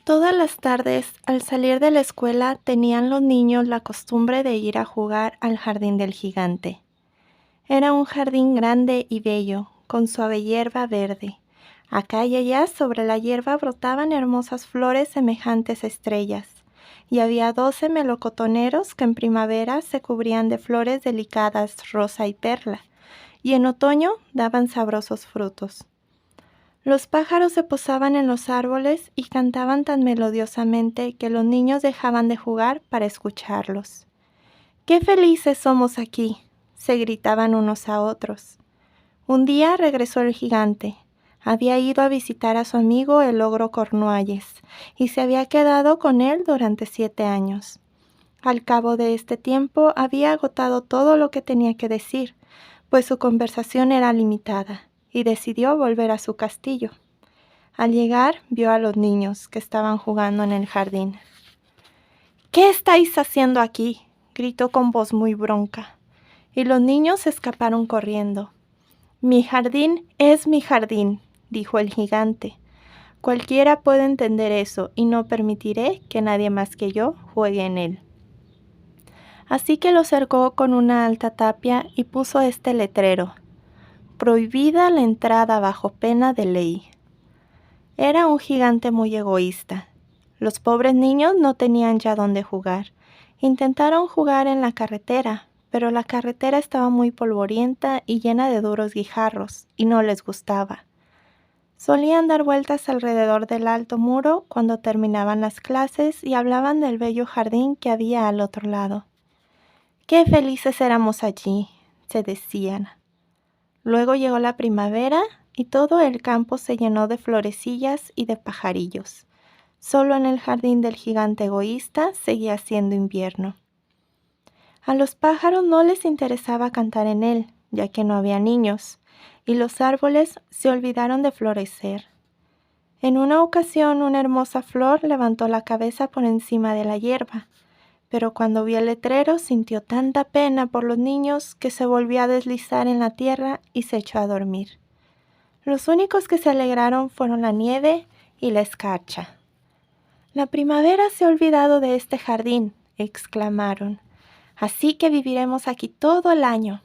Todas las tardes, al salir de la escuela, tenían los niños la costumbre de ir a jugar al jardín del gigante. Era un jardín grande y bello, con suave hierba verde. Acá y allá sobre la hierba brotaban hermosas flores semejantes a estrellas, y había 12 melocotoneros que en primavera se cubrían de flores delicadas rosa y perla, y en otoño daban sabrosos frutos. Los pájaros se posaban en los árboles y cantaban tan melodiosamente que los niños dejaban de jugar para escucharlos. ¡Qué felices somos aquí!, se gritaban unos a otros. Un día regresó el gigante. Había ido a visitar a su amigo el ogro Cornualles y se había quedado con él durante 7 años. Al cabo de este tiempo había agotado todo lo que tenía que decir, pues su conversación era limitada, y decidió volver a su castillo. Al llegar, vio a los niños que estaban jugando en el jardín. «¿Qué estáis haciendo aquí?», gritó con voz muy bronca, y los niños escaparon corriendo. «Mi jardín es mi jardín», dijo el gigante. «Cualquiera puede entender eso, y no permitiré que nadie más que yo juegue en él». Así que lo cercó con una alta tapia y puso este letrero: «Prohibida la entrada bajo pena de ley». Era un gigante muy egoísta. Los pobres niños no tenían ya dónde jugar. Intentaron jugar en la carretera, pero la carretera estaba muy polvorienta y llena de duros guijarros, y no les gustaba. Solían dar vueltas alrededor del alto muro cuando terminaban las clases y hablaban del bello jardín que había al otro lado. «¡Qué felices éramos allí!», se decían. Luego llegó la primavera y todo el campo se llenó de florecillas y de pajarillos. Solo en el jardín del gigante egoísta seguía siendo invierno. A los pájaros no les interesaba cantar en él, ya que no había niños, y los árboles se olvidaron de florecer. En una ocasión una hermosa flor levantó la cabeza por encima de la hierba, pero cuando vio el letrero sintió tanta pena por los niños que se volvió a deslizar en la tierra y se echó a dormir. Los únicos que se alegraron fueron la nieve y la escarcha. «La primavera se ha olvidado de este jardín», exclamaron, «así que viviremos aquí todo el año».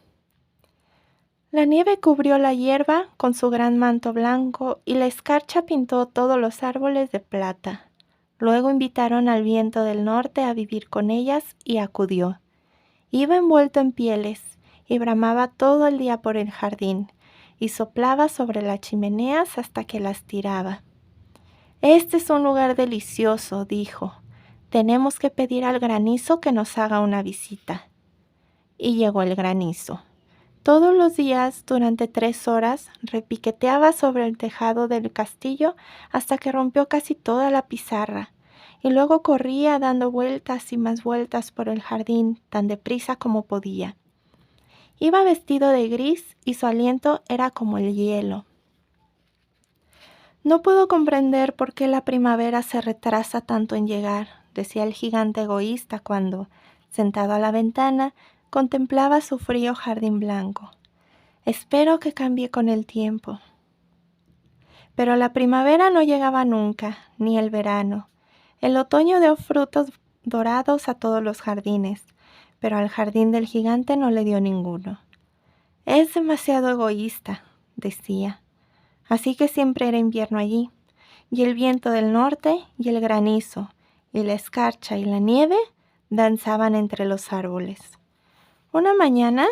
La nieve cubrió la hierba con su gran manto blanco y la escarcha pintó todos los árboles de plata. Luego invitaron al viento del norte a vivir con ellas y acudió. Iba envuelto en pieles y bramaba todo el día por el jardín y soplaba sobre las chimeneas hasta que las tiraba. «Este es un lugar delicioso», dijo. «Tenemos que pedir al granizo que nos haga una visita». Y llegó el granizo. Todos los días, durante 3 horas, repiqueteaba sobre el tejado del castillo hasta que rompió casi toda la pizarra, y luego corría dando vueltas y más vueltas por el jardín tan deprisa como podía. Iba vestido de gris y su aliento era como el hielo. «No puedo comprender por qué la primavera se retrasa tanto en llegar», decía el gigante egoísta cuando, sentado a la ventana, contemplaba su frío jardín blanco. «Espero que cambie con el tiempo». Pero la primavera no llegaba nunca, ni el verano. El otoño dio frutos dorados a todos los jardines, pero al jardín del gigante no le dio ninguno. «Es demasiado egoísta», decía. Así que siempre era invierno allí, y el viento del norte y el granizo, y la escarcha y la nieve danzaban entre los árboles. Una mañana,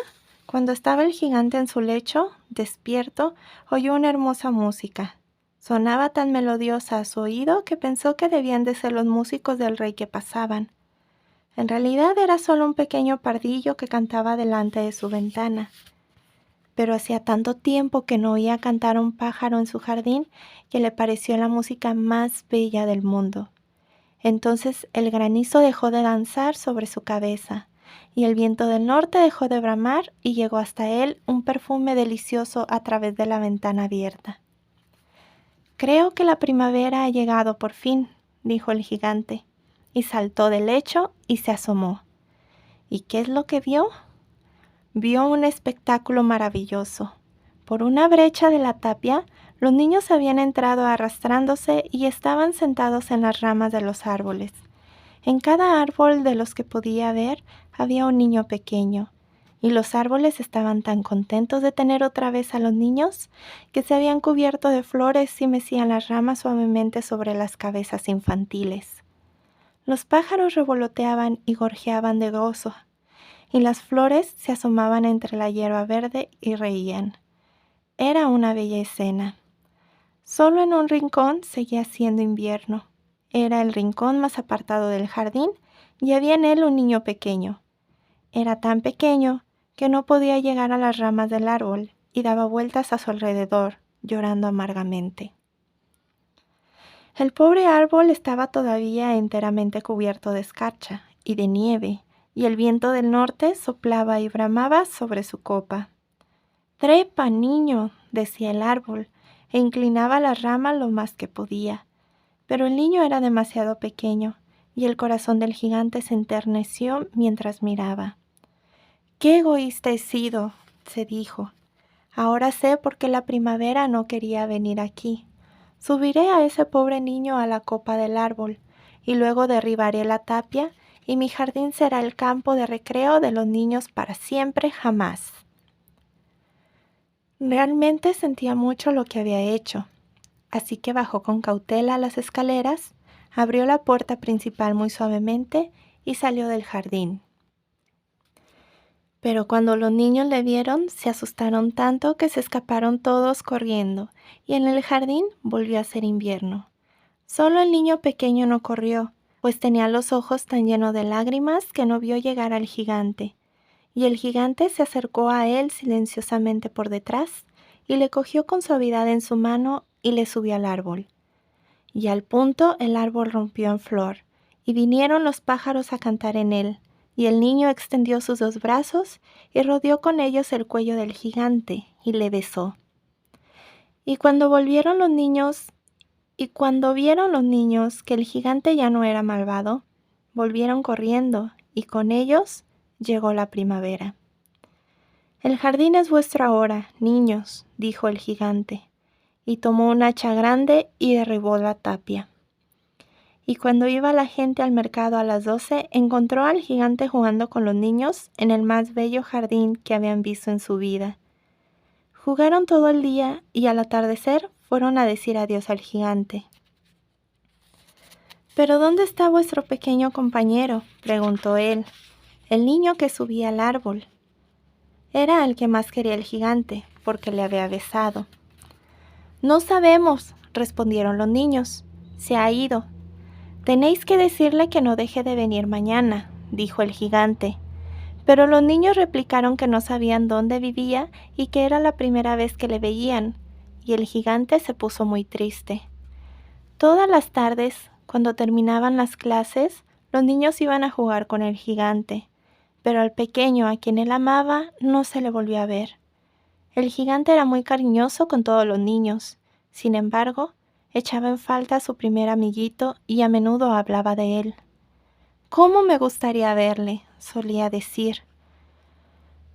cuando estaba el gigante en su lecho, despierto, oyó una hermosa música. Sonaba tan melodiosa a su oído que pensó que debían de ser los músicos del rey que pasaban. En realidad era solo un pequeño pardillo que cantaba delante de su ventana. Pero hacía tanto tiempo que no oía cantar a un pájaro en su jardín que le pareció la música más bella del mundo. Entonces el granizo dejó de danzar sobre su cabeza, y el viento del norte dejó de bramar y llegó hasta él un perfume delicioso a través de la ventana abierta. «Creo que la primavera ha llegado por fin», dijo el gigante, y saltó del lecho y se asomó. ¿Y qué es lo que vio? Vio un espectáculo maravilloso. Por una brecha de la tapia, Los niños habían entrado arrastrándose y estaban sentados en las ramas de los árboles. En cada árbol de los que podía ver había un niño pequeño, y los árboles estaban tan contentos de tener otra vez a los niños que se habían cubierto de flores y mecían las ramas suavemente sobre las cabezas infantiles. Los pájaros revoloteaban y gorjeaban de gozo, y las flores se asomaban entre la hierba verde y reían. Era una bella escena. Solo en un rincón seguía siendo invierno. Era el rincón más apartado del jardín y había en él un niño pequeño. Era tan pequeño que no podía llegar a las ramas del árbol y daba vueltas a su alrededor, llorando amargamente. El pobre árbol estaba todavía enteramente cubierto de escarcha y de nieve, y el viento del norte soplaba y bramaba sobre su copa. «Trepa, niño», decía el árbol, e inclinaba la rama lo más que podía. Pero el niño era demasiado pequeño, y el corazón del gigante se enterneció mientras miraba. «¡Qué egoísta he sido!», se dijo. «Ahora sé por qué la primavera no quería venir aquí. Subiré a ese pobre niño a la copa del árbol, y luego derribaré la tapia, y mi jardín será el campo de recreo de los niños para siempre jamás». Realmente sentía mucho lo que había hecho, así que bajó con cautela las escaleras, abrió la puerta principal muy suavemente y salió del jardín. Pero cuando los niños le vieron, se asustaron tanto que se escaparon todos corriendo, y en el jardín volvió a ser invierno. Solo el niño pequeño no corrió, pues tenía los ojos tan llenos de lágrimas que no vio llegar al gigante. Y el gigante se acercó a él silenciosamente por detrás, y le cogió con suavidad en su mano y le subió al árbol. Y al punto el árbol rompió en flor, y vinieron los pájaros a cantar en él, y el niño extendió sus dos brazos y rodeó con ellos el cuello del gigante, y le besó. Y cuando vieron los niños que el gigante ya no era malvado, volvieron corriendo, y con ellos llegó la primavera. «El jardín es vuestro ahora, niños», dijo el gigante, y tomó un hacha grande y derribó la tapia. Y cuando iba la gente al mercado a las 12, encontró al gigante jugando con los niños en el más bello jardín que habían visto en su vida. Jugaron todo el día y al atardecer fueron a decir adiós al gigante. «¿Pero dónde está vuestro pequeño compañero?», preguntó él, el niño que subía al árbol. Era el que más quería el gigante, porque le había besado. «No sabemos», respondieron los niños. «Se ha ido». «Tenéis que decirle que no deje de venir mañana», dijo el gigante. Pero los niños replicaron que no sabían dónde vivía y que era la primera vez que le veían, y el gigante se puso muy triste. Todas las tardes, cuando terminaban las clases, los niños iban a jugar con el gigante, pero al pequeño a quien él amaba no se le volvió a ver. El gigante era muy cariñoso con todos los niños, sin embargo, echaba en falta a su primer amiguito y a menudo hablaba de él. «¿Cómo me gustaría verle?», solía decir.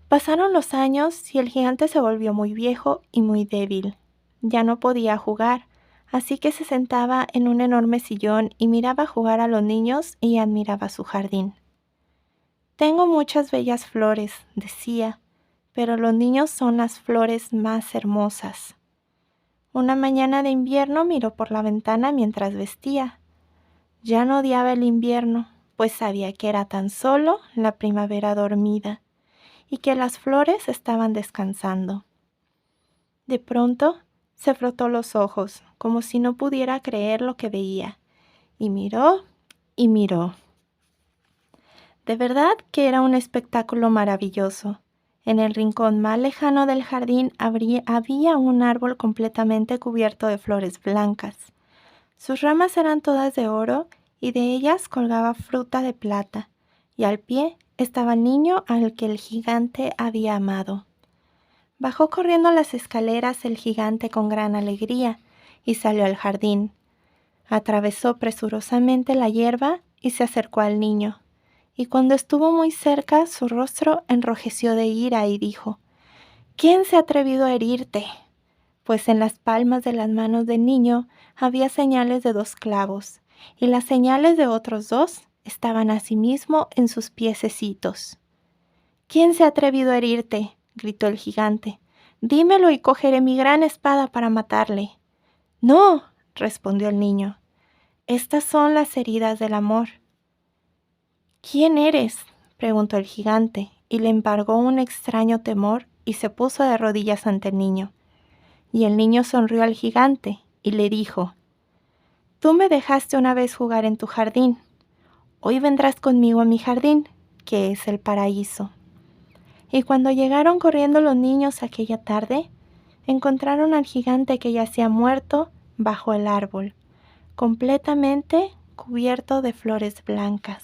Pasaron los años y el gigante se volvió muy viejo y muy débil. Ya no podía jugar, así que se sentaba en un enorme sillón y miraba jugar a los niños y admiraba su jardín. «Tengo muchas bellas flores», decía, «pero los niños son las flores más hermosas». Una mañana de invierno miró por la ventana mientras vestía. Ya no odiaba el invierno, pues sabía que era tan solo la primavera dormida y que las flores estaban descansando. De pronto se frotó los ojos, como si no pudiera creer lo que veía, y miró y miró. De verdad que era un espectáculo maravilloso. En el rincón más lejano del jardín había un árbol completamente cubierto de flores blancas. Sus ramas eran todas de oro y de ellas colgaba fruta de plata, y al pie estaba el niño al que el gigante había amado. Bajó corriendo las escaleras el gigante con gran alegría y salió al jardín. Atravesó presurosamente la hierba y se acercó al niño. Y cuando estuvo muy cerca, su rostro enrojeció de ira y dijo: «¿Quién se ha atrevido a herirte?». pues en las palmas de las manos del niño había señales de 2 clavos, y las señales de otros 2 estaban asimismo en sus piececitos. ¿Quién se ha atrevido a herirte?, gritó el gigante. Dímelo y cogeré mi gran espada para matarle. No, respondió el niño. Estas son las heridas del amor. ¿Quién eres?, preguntó el gigante, y le embargó un extraño temor y se puso de rodillas ante el niño. Y el niño sonrió al gigante y le dijo: Tú me dejaste una vez jugar en tu jardín. Hoy vendrás conmigo a mi jardín, que es el paraíso. Y cuando llegaron corriendo los niños aquella tarde, encontraron al gigante que yacía muerto bajo el árbol, completamente cubierto de flores blancas.